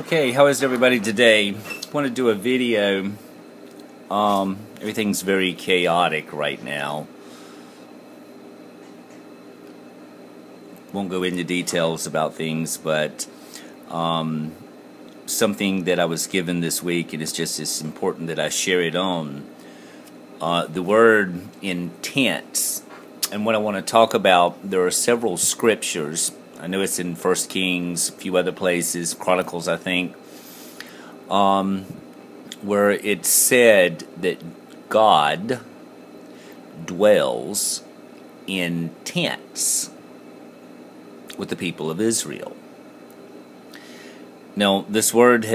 Okay, how is everybody today? I want to do a video. Everything's very chaotic right now. Won't go into details about things, but something that I was given this week, and it's important that I share it on. The word intense. And what I want to talk about, there are several scriptures. I know it's in 1 Kings, a few other places, Chronicles, I think, where it said that God dwells in tents with the people of Israel. Now, this word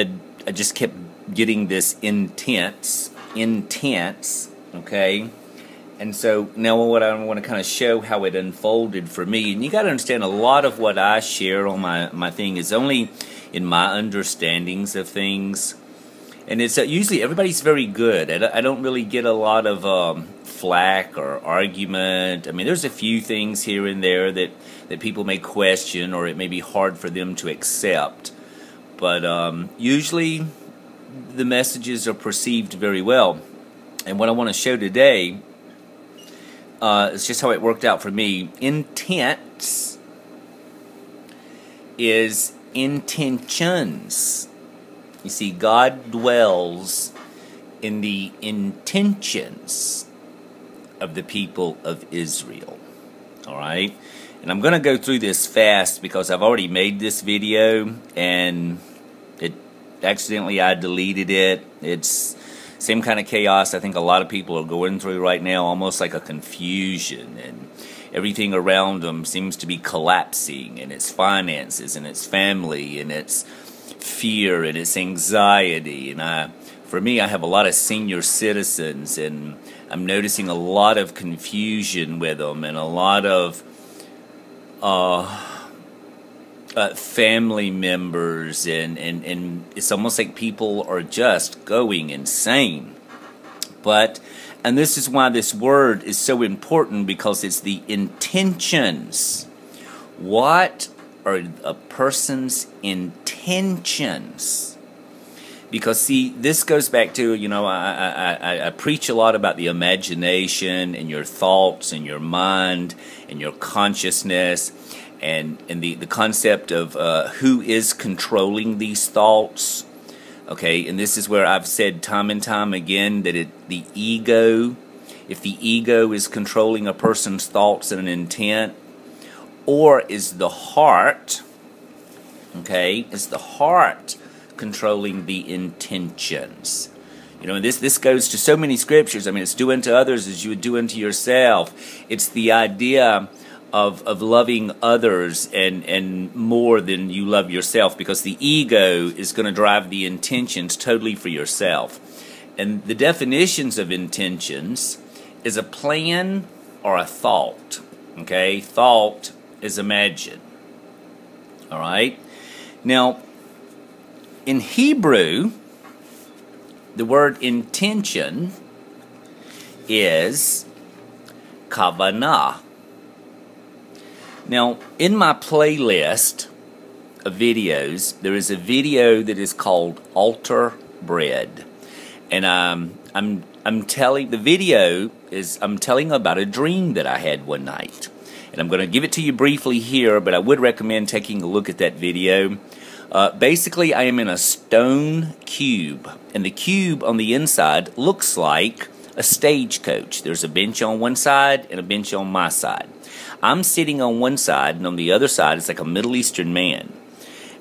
I just kept getting this intense, okay? And so now what I want to kind of show how it unfolded for me. And you got to understand, a lot of what I share on my thing is only in my understandings of things. And it's usually everybody's very good. I don't really get a lot of flack or argument. I mean, there's a few things here and there that people may question, or it may be hard for them to accept. But usually the messages are perceived very well. And what I want to show today, it's just how it worked out for me. Intense is intentions. You see, God dwells in the intentions of the people of Israel. Alright? And I'm going to go through this fast because I've already made this video and I deleted it. It's same kind of chaos I think a lot of people are going through right now, almost like a confusion, and everything around them seems to be collapsing, and its finances, and its family, and its fear, and its anxiety. And for me, I have a lot of senior citizens, and I'm noticing a lot of confusion with them, and a lot of family members, and it's almost like people are just going insane. And this is why this word is so important, because it's the intentions. What are a person's intentions? Because see, this goes back to, I preach a lot about the imagination and your thoughts and your mind and your consciousness, and the concept of who is controlling these thoughts. Okay, and this is where I've said time and time again that the ego, if the ego is controlling a person's thoughts and an intent, or is the heart, okay, is the heart controlling the intentions? And this goes to so many scriptures. I mean, it's do unto others as you would do unto yourself. It's the idea of loving others and more than you love yourself, because the ego is going to drive the intentions totally for yourself. And the definitions of intentions is a plan or a thought. Okay, thought is imagine. All right. Now, in Hebrew, the word intention is kavanah. Now, in my playlist of videos, there is a video that is called Altar Bread, and I'm telling about a dream that I had one night, and I'm going to give it to you briefly here, but I would recommend taking a look at that video. Basically, I am in a stone cube, and the cube on the inside looks like a stagecoach. There's a bench on one side and a bench on my side. I'm sitting on one side, and on the other side is like a Middle Eastern man.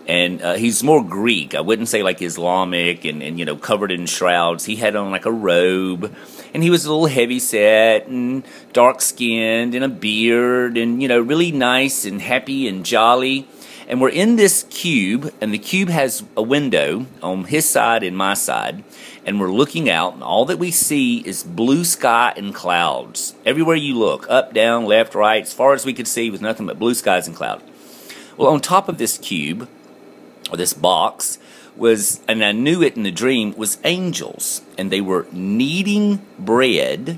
And he's more Greek. I wouldn't say like Islamic and covered in shrouds. He had on like a robe, and he was a little heavy set and dark skinned and a beard, and really nice and happy and jolly. And we're in this cube, and the cube has a window on his side and my side, and we're looking out, and all that we see is blue sky and clouds. Everywhere you look, up, down, left, right, as far as we could see was nothing but blue skies and clouds. Well, on top of this cube, or this box, was, and I knew it in the dream, was angels, and they were kneading bread,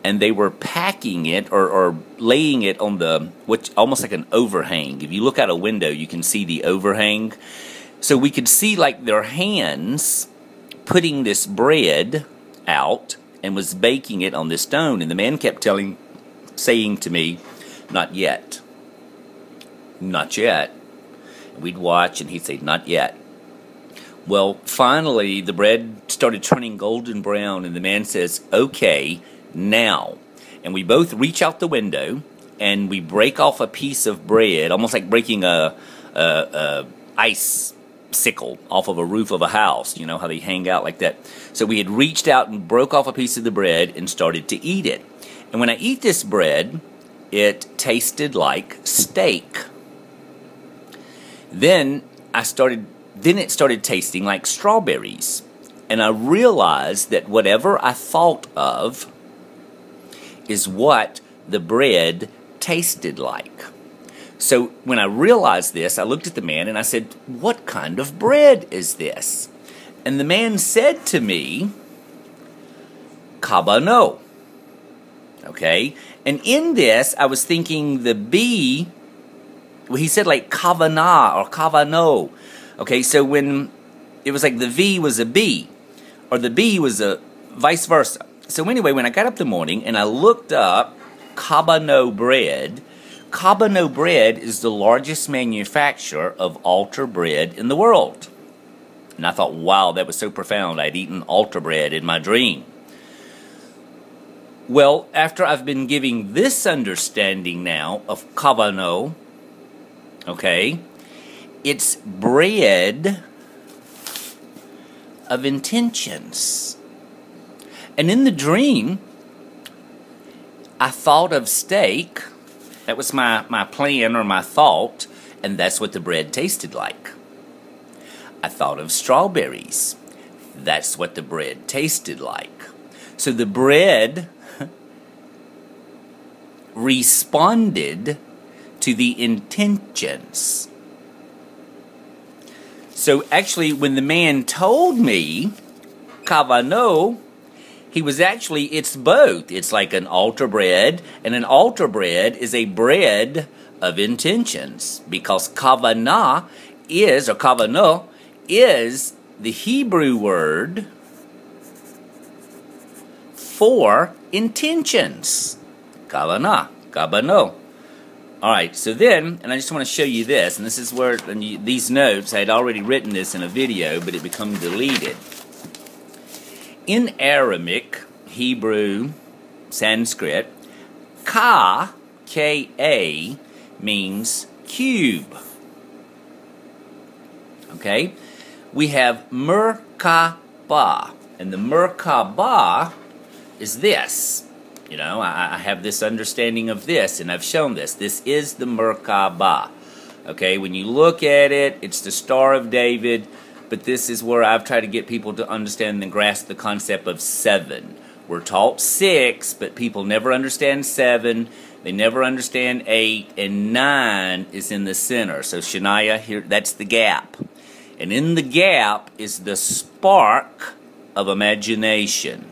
and they were packing it or laying it on almost like an overhang. If you look out a window, you can see the overhang. So we could see like their hands putting this bread out and was baking it on this stone. And the man kept saying to me, "Not yet. Not yet." And we'd watch and he'd say, "Not yet." Well, finally the bread started turning golden brown and the man says, "Okay, now." And we both reach out the window and we break off a piece of bread, almost like breaking a icicle off of a roof of a house. You know how they hang out like that. So we had reached out and broke off a piece of the bread and started to eat it. And when I eat this bread, it tasted like steak. Then it started tasting like strawberries. And I realized that whatever I thought of is what the bread tasted like. So when I realized this, I looked at the man and I said, "What kind of bread is this?" And the man said to me, "Kabano." Okay? And in this, I was thinking the B, well, he said like kavana or kavano. Okay, so when it was like the V was a B, or the B was a vice versa. So anyway, when I got up the morning and I looked up Kabano bread, Kabano bread is the largest manufacturer of altar bread in the world. And I thought, wow, that was so profound. I'd eaten altar bread in my dream. Well, after I've been giving this understanding now of Kabano, okay, it's bread of intentions. And in the dream, I thought of steak. That was my plan or my thought, and that's what the bread tasted like. I thought of strawberries. That's what the bread tasted like. So the bread responded to the intentions. So actually, when the man told me kavano, he was actually, it's both. It's like an altar bread, and an altar bread is a bread of intentions, because kavanah is, or kavano, is the Hebrew word for intentions. Kavanah, kavano. Alright, so then, and I just want to show you this, and this is where, these notes, I had already written this in a video, but it became deleted. In Aramaic, Hebrew, Sanskrit, ka, K-A, means cube. Okay? We have Merkabah, and the Merkabah is this. You know, I have this understanding of this, and I've shown this. This is the Merkabah. Okay, when you look at it, it's the Star of David, but this is where I've tried to get people to understand and grasp the concept of 7. We're taught 6, but people never understand 7. They never understand 8, and 9 is in the center. So Shania, here, that's the gap. And in the gap is the spark of imagination.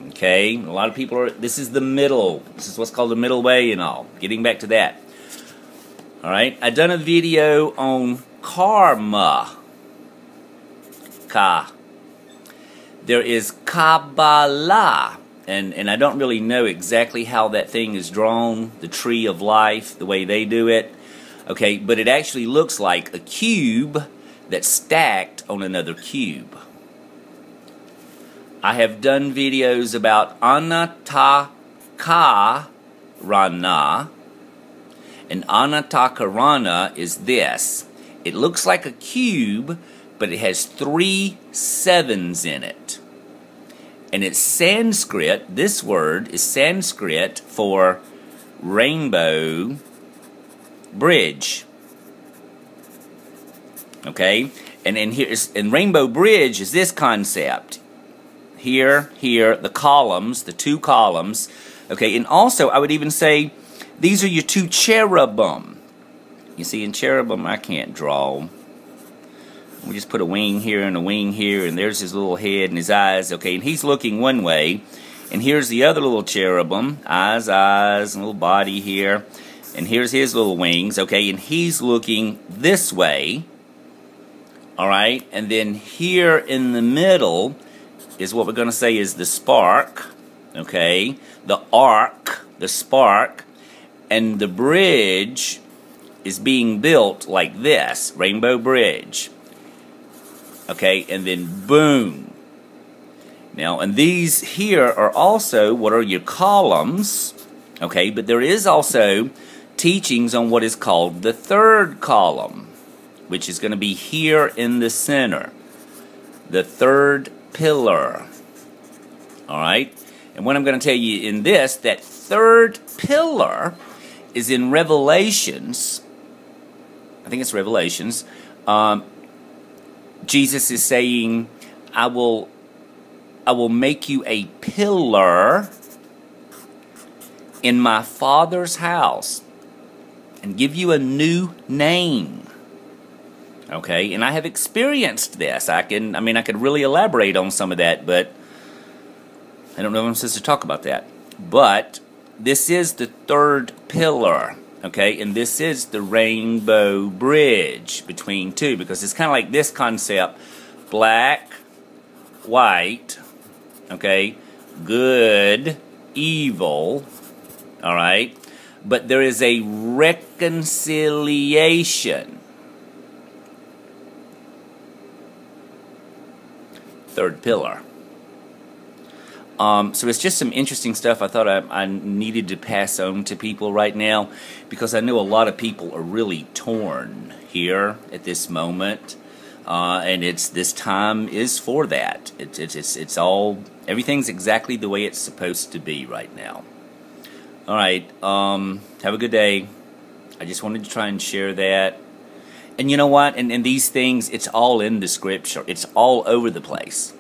Okay, a lot of people are, this is the middle. This is what's called the middle way and all. Getting back to that. Alright, I done a video on karma. Ka. There is Kabbalah. And I don't really know exactly how that thing is drawn, the tree of life, the way they do it. Okay, but it actually looks like a cube that's stacked on another cube. I have done videos about Anatakarana, and Anatakarana is this. It looks like a cube, but it has 3 sevens in it. And it's Sanskrit, this word is Sanskrit for rainbow bridge. Okay? And rainbow bridge is this concept. Here, the columns, the 2 columns. Okay, and also I would even say these are your 2 cherubim. You see, in cherubim I can't draw. We just put a wing here and a wing here, and there's his little head and his eyes. Okay, and he's looking one way, and here's the other little cherubim, eyes, and little body here, and here's his little wings. Okay, and he's looking this way. All right, and then here in the middle is what we're going to say is the spark, okay, the arc, the spark, and the bridge is being built like this, Rainbow Bridge, okay, and then boom. Now, and these here are also what are your columns, okay, but there is also teachings on what is called the third column, which is going to be here in the center, the third pillar. All right, and what I'm going to tell you in this, that third pillar is in Revelations. I think it's Revelations. Jesus is saying, I will make you a pillar in my Father's house and give you a new name. Okay, and I have experienced this. I could really elaborate on some of that, but I don't know if I'm supposed to talk about that. But this is the third pillar, okay, and this is the Rainbow Bridge between two, because it's kind of like this concept: black, white, okay, good, evil, all right, but there is a reconciliation. Third pillar. So it's just some interesting stuff I thought I needed to pass on to people right now, because I know a lot of people are really torn here at this moment, and this time is for that. It's all, everything's exactly the way it's supposed to be right now. All right, have a good day. I just wanted to try and share that. And you know what? And these things, it's all in the scripture. It's all over the place.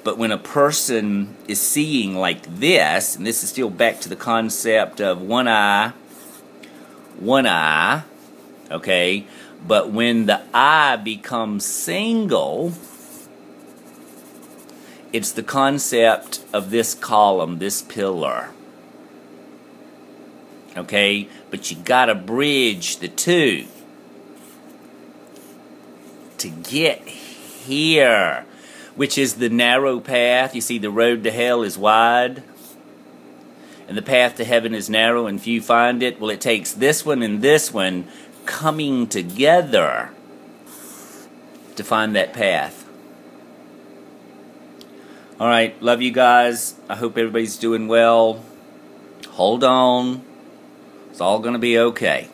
But when a person is seeing like this, and this is still back to the concept of one eye, okay? But when the eye becomes single, it's the concept of this column, this pillar. Okay? But you gotta bridge the two to get here, which is the narrow path. You see, the road to hell is wide, and the path to heaven is narrow, and few find it. Well, it takes this one and this one coming together to find that path. All right, love you guys. I hope everybody's doing well. Hold on. It's all going to be okay.